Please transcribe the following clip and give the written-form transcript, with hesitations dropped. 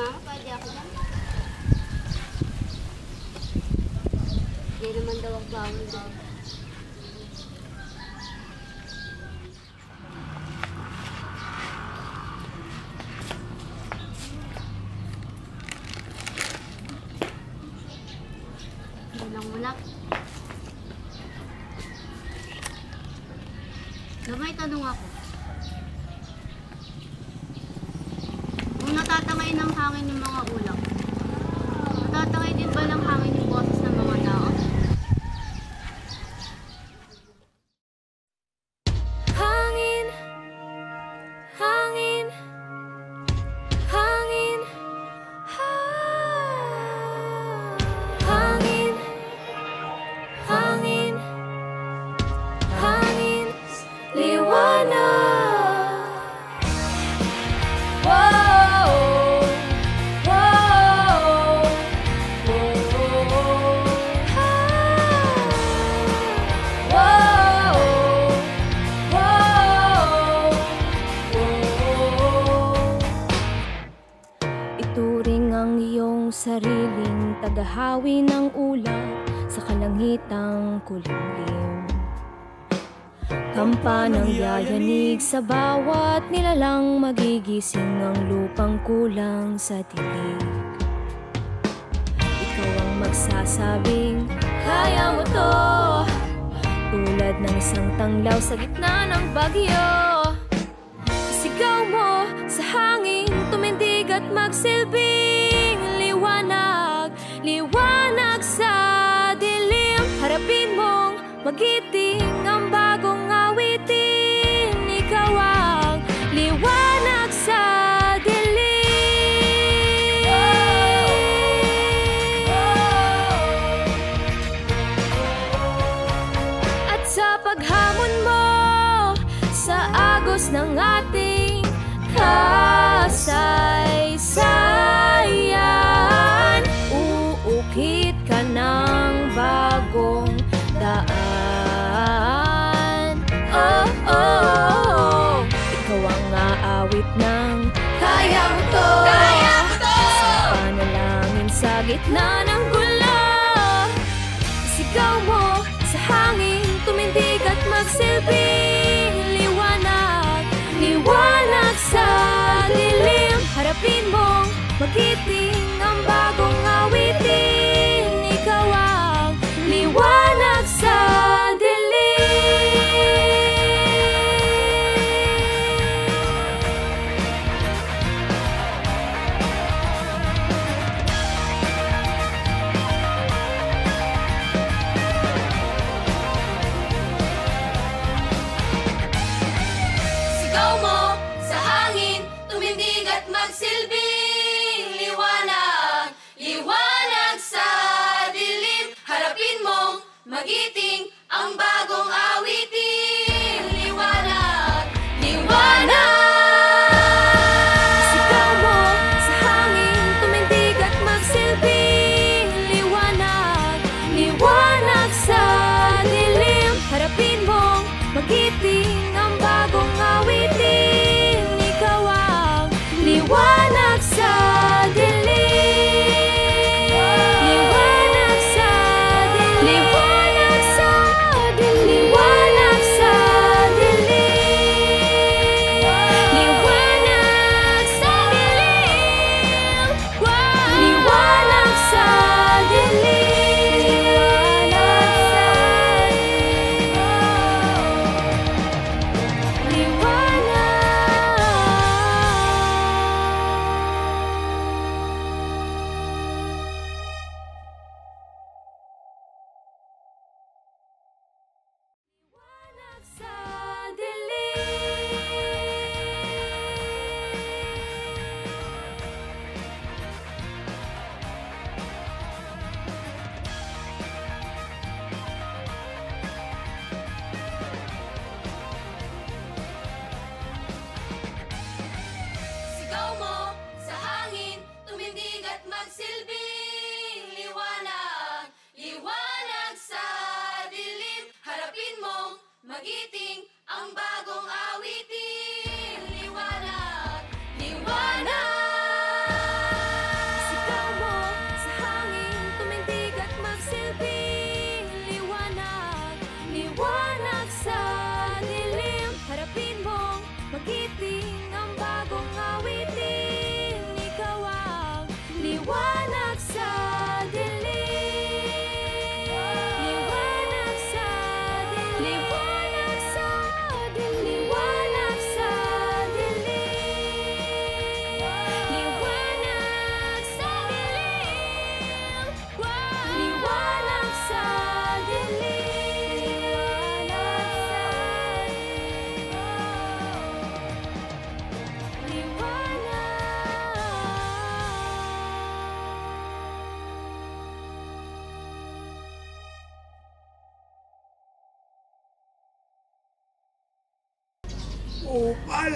mama, pwede ako dyan. Hindi naman daw ang bawal daw. Mulang-mulak. May tanong ako. Kung natatangay ng hangin yung mga ulap, natatangay din ba ng hangin yung boses ng mga tao? Hangin, hangin, hangin, hangin, hangin, hangin, liwanag. Ituring ang iyong sariling tagahawi ng ulap sa kalangitang kulimlim. Kampanang yayanig sa bawat nilalang, magigising ang lupang kulang sa dilig. Ikaw ang magsasabing, kaya mo to, tulad ng isang tanglaw sa gitna ng bagyo. Isigaw mo sa hangin, tumindig at magsilbing liwanag, liwanag sa dilim. Harapin mong magiting ang bagong awitin. Ikaw ang liwanag sa dilim. At sa paghamon mo sa agos ng ating kasaysayan, uukit ka ng bagong daan. Oh, oh, oh. Ikaw ang aawit ng kaya mo to, kaya mo to. Sa panalangin sa gitna ng gulo, isigaw mo sa hangin, tumindig at magsilbing liwanag, liwanag sa dilim. Harapin mong magiting ang bagong awitin. Ikaw ang liwanag sa dilim. Sigaw mo sa hangin, tumindig at magsilbing liwanag, liwanag sa dilim. Harapin mong magiting ang bagong awitin. Liwanag, liwanag. Sigaw mo sa hangin, tumindig at magsilbing liwanag, liwanag sa dilim. Harapin mong magiting ang bagong awitin. Ikaw ang liwanag sa dilim. Liwanag sa dilim. Liwanag sa dilim. Liwanag sa dilim. Liwanag sa dilim. Liwanag sa dilim. Sigaw mo sa hangin, tumindig at magsilbing liwanag, liwanag sa dilim. Harapin mong magiting ang bagong awitin. Liwanag, liwanag. Upal!